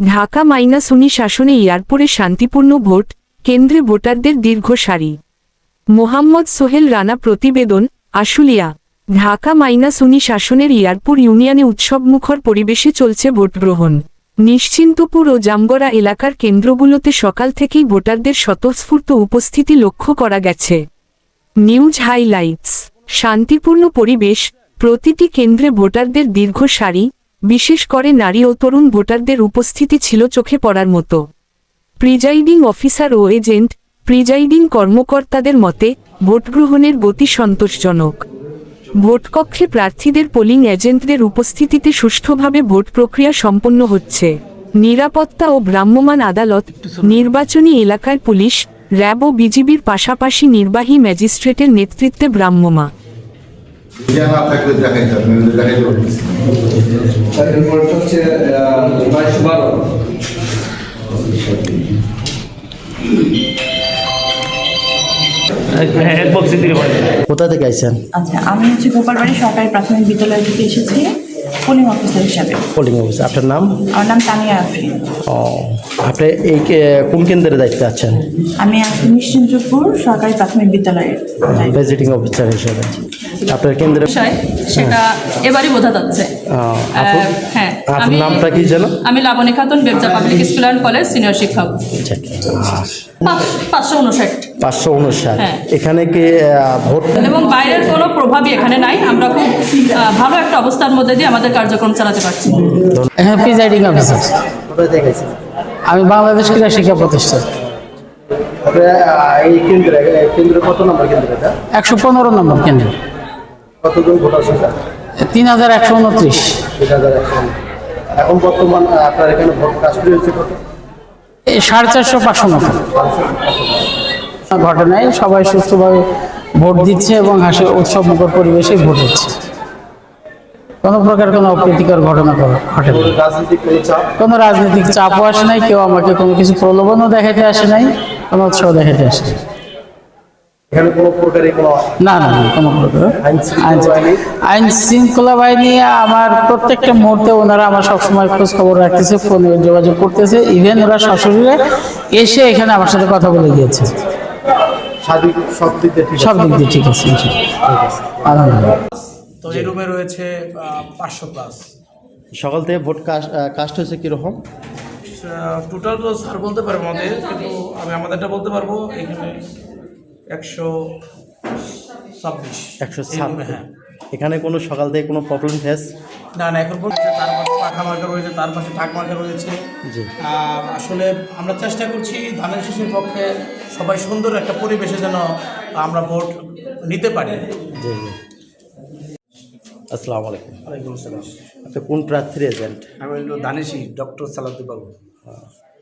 ঢাকা -19 আসনে ইয়ারপুরে শান্তিপূর্ণ ভোট, কেন্দ্রে ভোটারদের দীর্ঘ সারি। মোহাম্মদ সোহেল রানা প্রতিবেদন, আশুলিয়া। ঢাকা -19 আসনের ইয়ারপুর ইউনিয়নে উৎসবমুখর পরিবেশে চলছে ভোটগ্রহণ। নিশ্চিন্তপুর ও জামগড়া এলাকার কেন্দ্রগুলোতে সকাল থেকেই ভোটারদের স্বতঃস্ফূর্ত উপস্থিতি লক্ষ্য করা গেছে। News highlights. শান্তিপূর্ণ পরিবেশ, প্রতিটি কেন্দ্রে ভোটারদের দীর্ঘ সারি, বিশেষ করে নারী ও তরুণ ভোটারদের উপস্থিতি ছিল চোখে পড়ার মতো। প্রিজাইডিং অফিসার ও এজেন্ট, প্রিজাইডিং কর্মকর্তাদের মতে ভোটগ্রহণের গতি সন্তোষজনক। ভোটকক্ষে প্রার্থীদের পোলিং এজেন্টদের উপস্থিতিতে সুষ্ঠুভাবে ভোট প্রক্রিয়া সম্পন্ন হচ্ছে। নিরাপত্তা ও ভ্রাম্যমাণ আদালত, নির্বাচনী এলাকায় পুলিশ, র্যাব ও বিজিবির পাশাপাশি নির্বাহী ম্যাজিস্ট্রেটের নেতৃত্বে ভ্রাম্যমাণ কোথা থেকে আইছেন? আচ্ছা, আমি গোপালবাড়ি সরকারি প্রাথমিক বিদ্যালয় থেকে এসেছি পোলিং অফিসার হিসাবে। পোলিং অফিসার, আপনার নাম? আমার নাম তানিয়া আফরিন। ও, আপনি এই কোন কেন্দ্রের দায়িত্বে আছেন? আমি আছি নিশ্চিন্তপুর সরকারি প্রাথমিক বিদ্যালয়ের ভিজিটিং অফিসার হিসেবে। আপনার কেন্দ্রে সেটা এবারই বোঝা যাচ্ছে। হ্যাঁ, আপনার নামটা কি যেন? আমি লাবণী খাতুন, বেবজা public school and college senior শিক্ষক। 559। 559। হ্যাঁ। এখানে কি ভোট এবং বাইরের কোনো প্রভাবই এখানে নাই। আমরা খুব ভালো একটা অবস্থার মধ্যে দিয়ে আমাদের কার্যক্রম চালাতে পারছি। এখানে প্রিজাইডিং অফিসার। কোথায় থেকে আইছেন? আমি বাংলাদেশ ক্রীড়া শিক্ষা প্রতিষ্ঠান। এই কেন্দ্র কত নম্বর কেন্দ্র এটা? 115 নম্বর কেন্দ্র। কতজন ভোটার সংখ্যা? 3129। 3100। এখন বর্তমান আপনার এখানে ভোট কাজ শুরু হয়েছে কত? এই 450-500 মতো ঘটনায় সবাই সুষ্ঠুভাবে ভোট দিচ্ছে এবং হাসি উৎসবমুখর পরিবেশে ভোট হচ্ছে। কোনো প্রকার কোনো অপ্রীতিকর ঘটনা ঘটে না। কোনো রাজনৈতিক চাপও আসে নাই, কেউ আমাকে কোনো কিছু প্রলোভনও দেখাতে আসে নাই, কোনো উৎসাহ দেখাতে আসে নাই। এখানে কোনো প্রকারই কোনো না না না, কোনো প্রকার আইন শৃঙ্খলা বাহিনী আমার প্রত্যেকটা মুহূর্তে ওনারা আমার সবসময় খোঁজ খবর রাখতেছে, ফোনে যোগাযোগ করতেছে। ইভেন ওরা সশরীরে এসে এখানে আমার সাথে কথা বলে গিয়েছে। সব দিক দিয়ে ঠিক আছে, আলহামদুলিল্লাহ। তো এই রুমে রয়েছে 500+। সকাল থেকে ভোট কাস্ট হয়েছে কীরকম? টোটাল তো স্যার বলতে পারবো আমাদের, কিন্তু আমি আমাদেরটা বলতে পারবো। এখানে 126। হ্যাঁ। এখানে কোনো সকাল থেকে কোনো প্রবলেম ফেস? না না, এখন বলছে তার পাশে পাখা মার্কা রয়েছে, তার পাশে ঢাক মার্কা রয়েছে। জি। আসলে আমরা চেষ্টা করছি ধানের শীষের পক্ষে সবাই সুন্দর একটা পরিবেশে যেন আমরা ভোট নিতে পারি। জি জি। আসসালামু আলাইকুম। ওয়ালাইকুম আসসালাম। আপনি কোন প্রার্থীর এজেন্ট? আমি হলো দানেশি ডক্টর সালাউদ্দিন বাবু।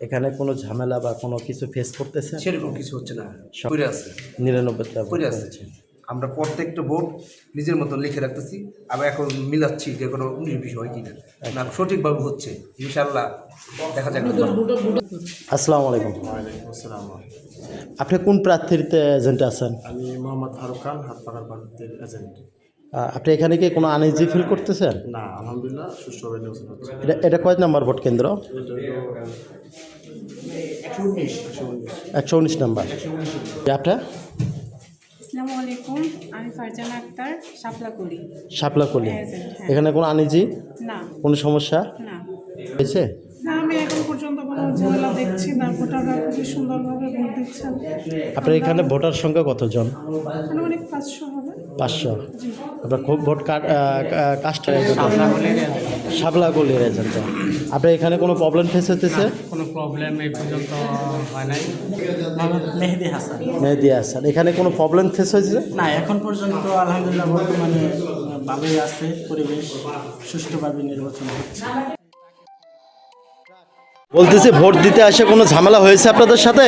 এখানে কোনো ঝামেলা বা কোনো কিছু ফেস করতেছে? সেরকম কিছু হচ্ছে না, করে আছে 99টা করে আছে। আমরা প্রত্যেকটা ভোট নিজের মতো লিখে রাখতেছি, আবার এখন মিলাচ্ছি যে কোনো বিষয় হয় কিনা, না সঠিকভাবে হচ্ছে ইনশাল্লাহ, দেখা যাক। আসসালামু আলাইকুম। আপনি কোন প্রার্থীর এজেন্টে আছেন? আমি মোহাম্মদ ফারুক খান, হাতপাখার প্রার্থীর এজেন্ট। আপনি এখানে কি কোনো আনইজি ফিল করতেছেন? না, আলহামদুলিল্লাহ সুষ্ঠুভাবে নির্বাচন হচ্ছে। এটা কয় নম্বর ভোট কেন্দ্র? 119 নম্বর। আপনার? আসসালামু আলাইকুম, আমি ফারজানা আক্তার, শাপলাকলি। শাপলাকলি। এখানে কোনো আনইজি? না। কোনো সমস্যা? না। হয়েছে? না, আমি এখন পর্যন্ত কোনো ঝামেলা দেখছি না। ভোটাররা খুবই সুন্দরভাবে ভোট দিচ্ছেন। আপনার এখানে ভোটার সংখ্যা কতজন? আনুমানিক 500 হবে। 500। আপনার খুব ভোট কাস্ট শাপলাকলির এজেন্ট। আপনার এখানে কোনো প্রবলেম ফেস হতেছে? কোনো প্রবলেম এই পর্যন্ত হয় নাই। মোহাম্মদ মেহেদি হাসান। মেহেদি হাসান। এখানে কোনো প্রবলেম ফেস হয়েছে? না, এখন পর্যন্ত আলহামদুলিল্লাহ বর্তমানে ভালোই আছে, পরিবেশ সুষ্ঠুভাবে নির্বাচন হচ্ছে। বলতেছি ভোট দিতে আসে কোনো ঝামেলা হয়েছে আপনাদের সাথে?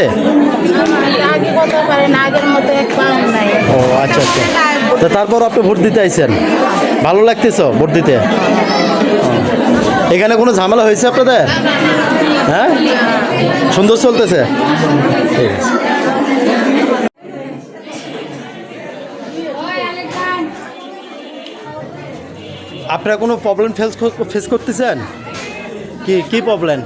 আগে কথা পারেন, আগের মতো এক পাউন্ড নাই। ও আচ্ছা আচ্ছা। তো তারপর আপনি ভোট দিতে আইছেন, ভালো লাগতেছে ভোট দিতে? এখানে কোনো ঝামেলা হয়েছে আপনাদের? হ্যাঁ, সুন্দর চলতেছে। ঠিক আছে। আপনারা কোনো প্রবলেম ফেস করতেছেন? কি প্রবলেম?